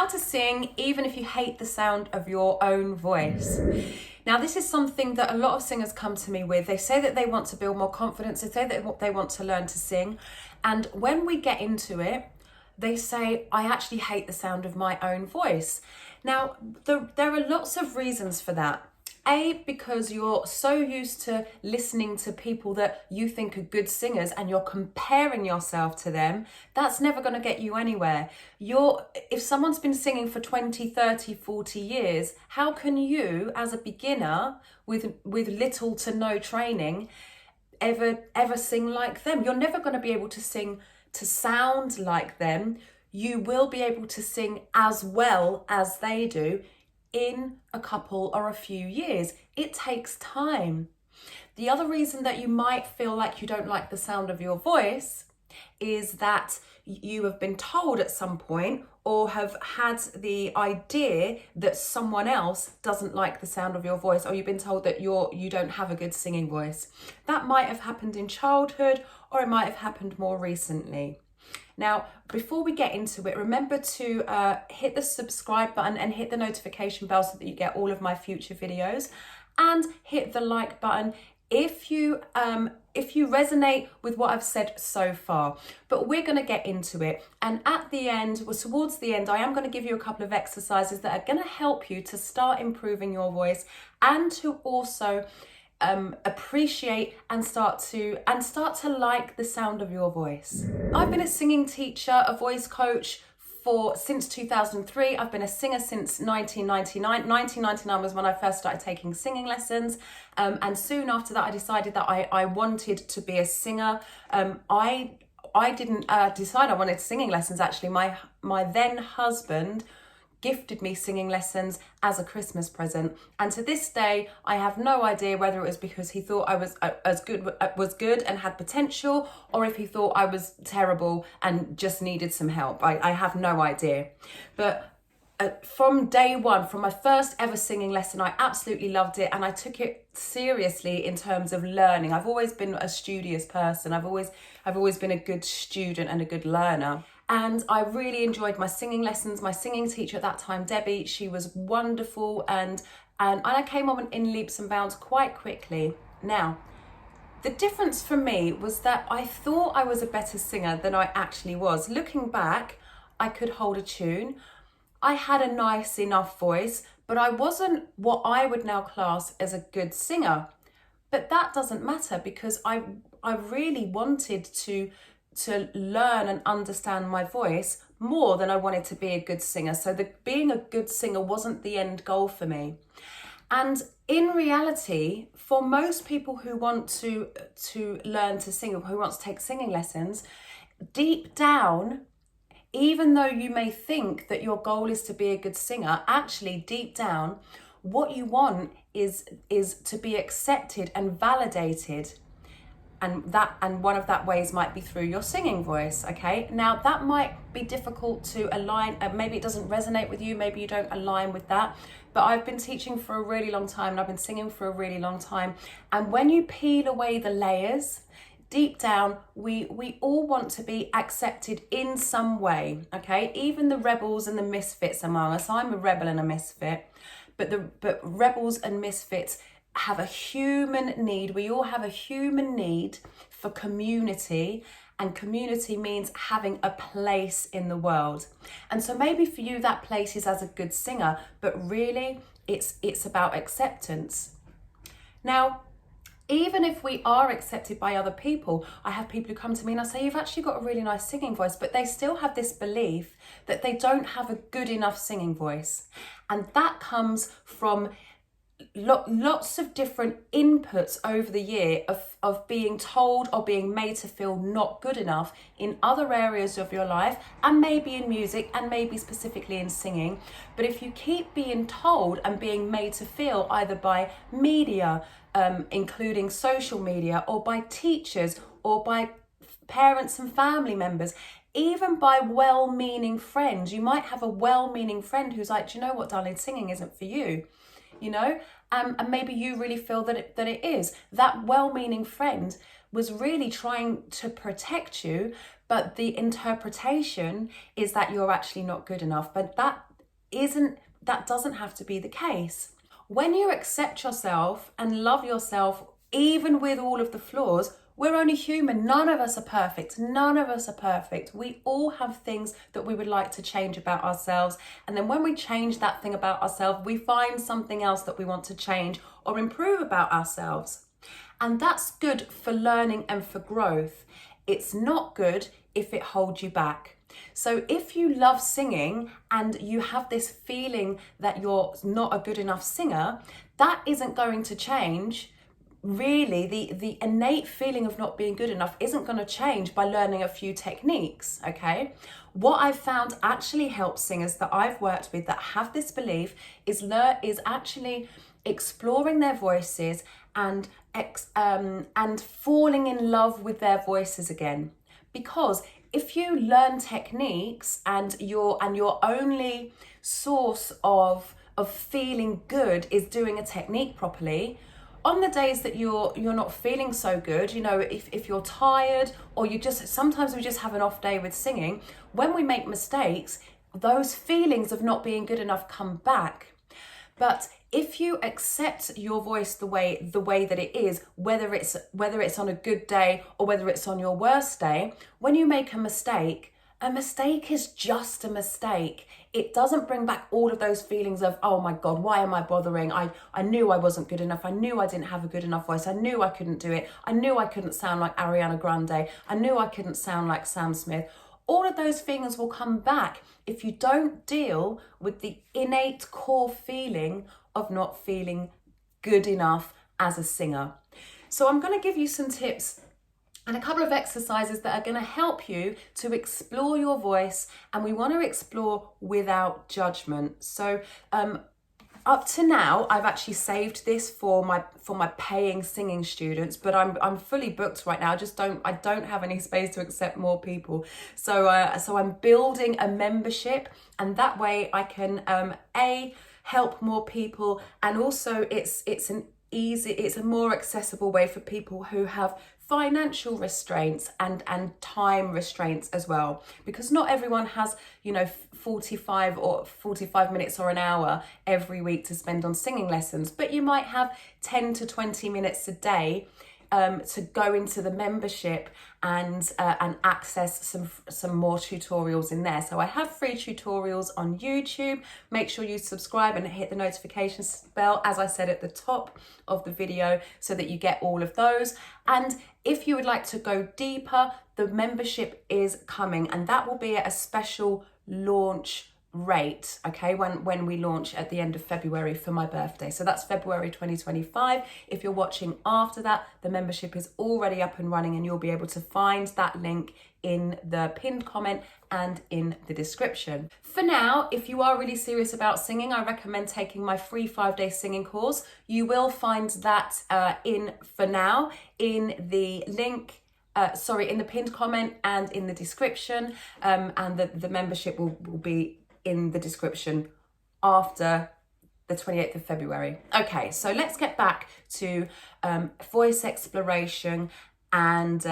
How to sing even if you hate the sound of your own voice. Now, this is something that a lot of singers come to me with. They say that they want to build more confidence. They say that they want to learn to sing. And when we get into it, they say, I actually hate the sound of my own voice. Now, there are lots of reasons for that. Because you're so used to listening to people that you think are good singers and you're comparing yourself to them, that's never going to get you anywhere. If someone's been singing for 20, 30, 40 years, how can you, as a beginner with little to no training, ever sing like them? You're never going to be able to sing to sound like them. You will be able to sing as well as they do in a couple or a few years. It takes time. The other reason that you might feel like you don't like the sound of your voice is that you have been told at some point or have had the idea that someone else doesn't like the sound of your voice, or you've been told that you don't have a good singing voice. That might have happened in childhood, or it might have happened more recently. Now, before we get into it, remember to hit the subscribe button and hit the notification bell so that you get all of my future videos, and hit the like button if you resonate with what I've said so far. But we're going to get into it, and at the end, towards the end, I am going to give you a couple of exercises that are going to help you to start improving your voice and to also appreciate and start to like the sound of your voice. I've been a singing teacher, a voice coach since 2003. I've been a singer since 1999. 1999 was when I first started taking singing lessons, and soon after that I decided that I wanted to be a singer. I didn't decide I wanted singing lessons. Actually, my then husband gifted me singing lessons as a Christmas present, and to this day I have no idea whether it was because he thought I was good and had potential, or if he thought I was terrible and just needed some help. I have no idea. But from day one, from my first ever singing lesson, I absolutely loved it, and I took it seriously in terms of learning. I've always been a studious person. I've always been a good student and a good learner. And I really enjoyed my singing lessons. My singing teacher at that time, Debbie, she was wonderful, and I came on in leaps and bounds quite quickly. Now, the difference for me was that I thought I was a better singer than I actually was. Looking back, I could hold a tune. I had a nice enough voice, but I wasn't what I would now class as a good singer. But that doesn't matter, because I really wanted to learn and understand my voice more than I wanted to be a good singer. So being a good singer wasn't the end goal for me. And in reality, for most people who want to learn to sing, or who want to take singing lessons, deep down, even though you may think that your goal is to be a good singer, actually deep down, what you want is to be accepted and validated. And one of that ways might be through your singing voice, okay? Now, that might be difficult to align. Maybe it doesn't resonate with you. Maybe you don't align with that. But I've been teaching for a really long time, and I've been singing for a really long time. And when you peel away the layers, deep down, we all want to be accepted in some way, okay? Even the rebels and the misfits among us. I'm a rebel and a misfit, but rebels and misfits have a human need. We all have a human need for community, and community means having a place in the world. And so maybe for you that place is as a good singer, but really it's about acceptance. Now, even if we are accepted by other people, I have people who come to me and I say, you've actually got a really nice singing voice, but they still have this belief that they don't have a good enough singing voice. And that comes from lots of different inputs over the year of being told or being made to feel not good enough in other areas of your life, and maybe in music, and maybe specifically in singing. But if you keep being told and being made to feel either by media, including social media, or by teachers, or by parents and family members, even by well-meaning friends, you might have a well-meaning friend who's like, do you know what, darling, singing isn't for you. You know, and maybe you really feel that it is. That well-meaning friend was really trying to protect you, but the interpretation is that you're actually not good enough. But that that doesn't have to be the case. When you accept yourself and love yourself, even with all of the flaws, we're only human. None of us are perfect. None of us are perfect. We all have things that we would like to change about ourselves. And then when we change that thing about ourselves, we find something else that we want to change or improve about ourselves. And that's good for learning and for growth. It's not good if it holds you back. So if you love singing and you have this feeling that you're not a good enough singer, that isn't going to change. Really, the innate feeling of not being good enough isn't going to change by learning a few techniques, okay? What I've found actually helps singers that I've worked with that have this belief is actually exploring their voices and falling in love with their voices again. Because if you learn techniques and your only source of feeling good is doing a technique properly, on the days that you're not feeling so good, you know, if you're tired or sometimes we just have an off day with singing, when we make mistakes, those feelings of not being good enough come back. But if you accept your voice the way that it is, whether it's on a good day or whether it's on your worst day, when you make a mistake is just a mistake. It doesn't bring back all of those feelings of, oh my God, why am I bothering? I knew I wasn't good enough. I knew I didn't have a good enough voice. I knew I couldn't do it. I knew I couldn't sound like Ariana Grande. I knew I couldn't sound like Sam Smith. All of those feelings will come back if you don't deal with the innate core feeling of not feeling good enough as a singer. So I'm going to give you some tips and a couple of exercises that are going to help you to explore your voice, and we want to explore without judgment. So up to now, I've actually saved this for my paying singing students, but I'm fully booked right now. I don't have any space to accept more people. So I'm building a membership, and that way I can help more people, and also it's a more accessible way for people who have financial restraints and time restraints as well, because not everyone has 45 minutes or an hour every week to spend on singing lessons, but you might have 10 to 20 minutes a day to go into the membership and access some more tutorials in there. So I have free tutorials on YouTube. Make sure you subscribe and hit the notification bell, as I said at the top of the video, so that you get all of those. And if you would like to go deeper, the membership is coming, and that will be at a special launch rate, okay, when we launch at the end of February for my birthday. So that's February 2025. If you're watching after that, the membership is already up and running, and you'll be able to find that link in the pinned comment and in the description. For now, if you are really serious about singing, I recommend taking my free 5-day singing course. You will find that in the link in the pinned comment and in the description, and the membership will be in the description after the 28th of February. Okay, so let's get back to voice exploration and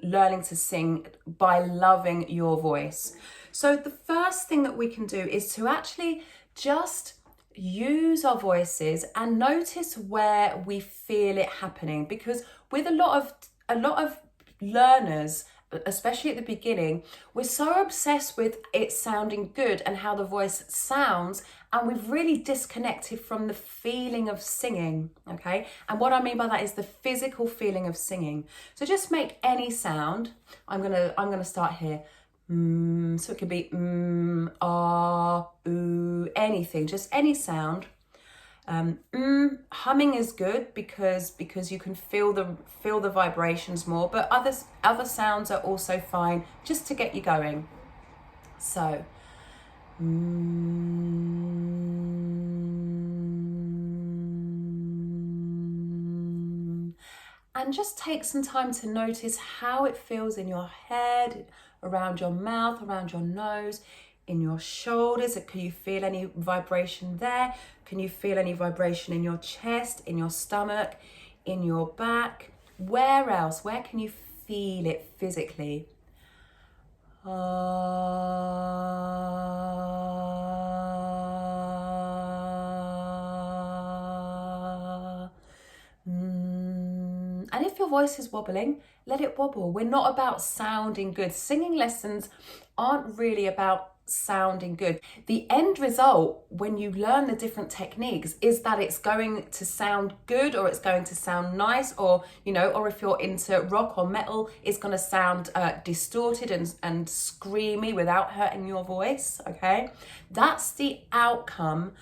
learning to sing by loving your voice. So the first thing that we can do is to actually just use our voices and notice where we feel it happening, because with a lot of learners, especially at the beginning, we're so obsessed with it sounding good and how the voice sounds, and we've really disconnected from the feeling of singing, okay? And what I mean by that is the physical feeling of singing. So just make any sound. I'm gonna start here. So it could be ah, ooh, anything, just any sound. Humming is good because you can feel the vibrations more, but other sounds are also fine just to get you going. So and just take some time to notice how it feels in your head, around your mouth, around your nose, in your shoulders. Can you feel any vibration there? Can you feel any vibration in your chest, in your stomach, in your back? Where else? Where can you feel it physically? And And if your voice is wobbling, let it wobble. We're not about sounding good. Singing lessons aren't really about sounding good. The end result, when you learn the different techniques, is that it's going to sound good, or it's going to sound nice, or, you know, or if you're into rock or metal, it's going to sound distorted and screamy without hurting your voice. Okay, that's the outcome.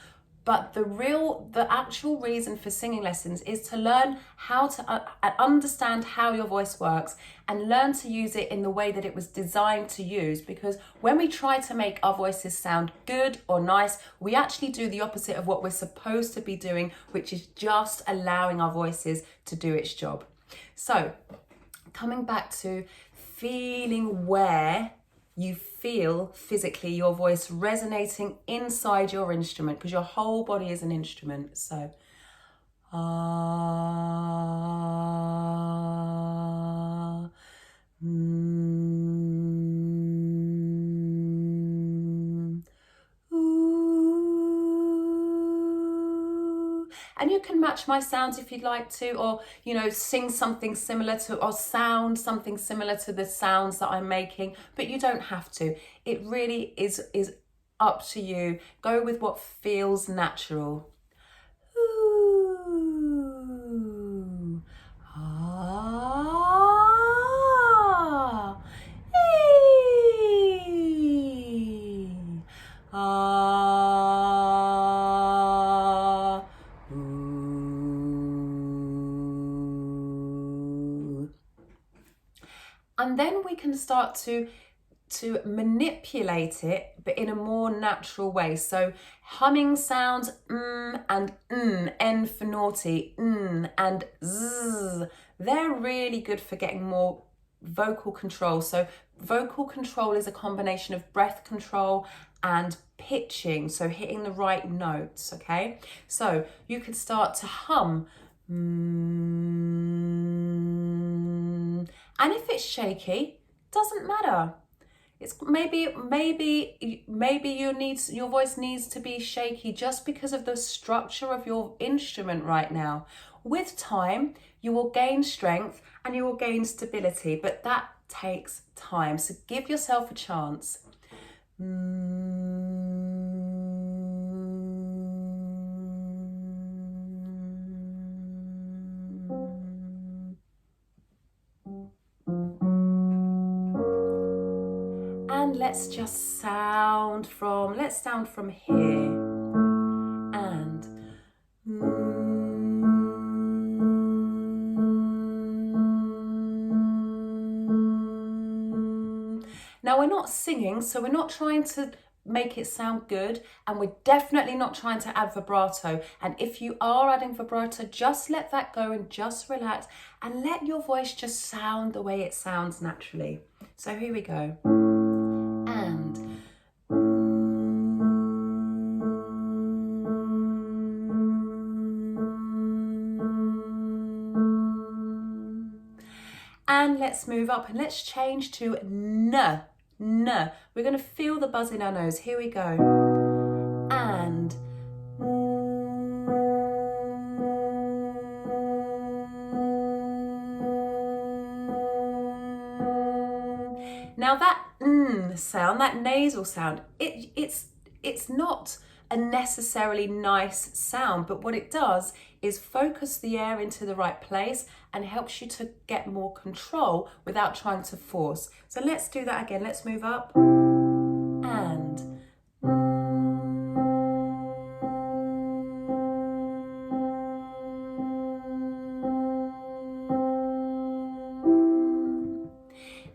But the actual reason for singing lessons is to learn how to understand how your voice works and learn to use it in the way that it was designed to use. Because when we try to make our voices sound good or nice, we actually do the opposite of what we're supposed to be doing, which is just allowing our voices to do its job. So, coming back to feeling where you feel physically your voice resonating inside your instrument, because your whole body is an instrument. So, and you can match my sounds if you'd like to, or, you know, sing something similar to, or sound something similar to the sounds that I'm making, but you don't have to. It really is up to you. Go with what feels natural. Ooh. Ah. Ee. Ah. Ooh. And then we can start to manipulate it, but in a more natural way. So humming sounds, and N for naughty, and z. They're really good for getting more vocal control. So vocal control is a combination of breath control and pitching, so hitting the right notes, okay? So you could start to hum, and if it's shaky, doesn't matter. It's maybe your voice needs to be shaky just because of the structure of your instrument right now. With time, you will gain strength and you will gain stability, but that takes time. So give yourself a chance. And let's just sound from here. And now we're not singing, so we're not trying to make it sound good, and we're definitely not trying to add vibrato. And if you are adding vibrato, just let that go and just relax and let your voice just sound the way it sounds naturally. So here we go. And let's move up and let's change to n. We're going to feel the buzz in our nose. Here we go. And now that sound, that nasal sound, it's not a necessarily nice sound, but what it does is focus the air into the right place and helps you to get more control without trying to force. So let's do that again. Let's move up. And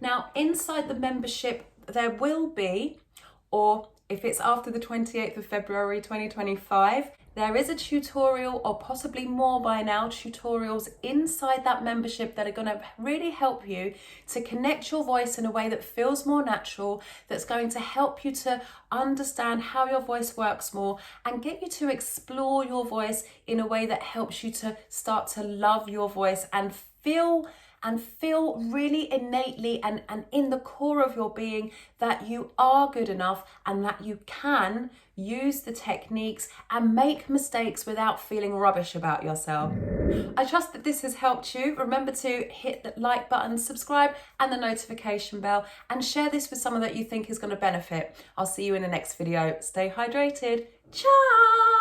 now inside the membership there will be, or if it's after the 28th of February 2025, there is a tutorial, or possibly more by now, tutorials inside that membership that are going to really help you to connect your voice in a way that feels more natural, that's going to help you to understand how your voice works more and get you to explore your voice in a way that helps you to start to love your voice and feel and feel really innately and in the core of your being that you are good enough and that you can use the techniques and make mistakes without feeling rubbish about yourself. I trust that this has helped you. Remember to hit the like button, subscribe, and the notification bell, and share this with someone that you think is going to benefit. I'll see you in the next video. Stay hydrated. Ciao!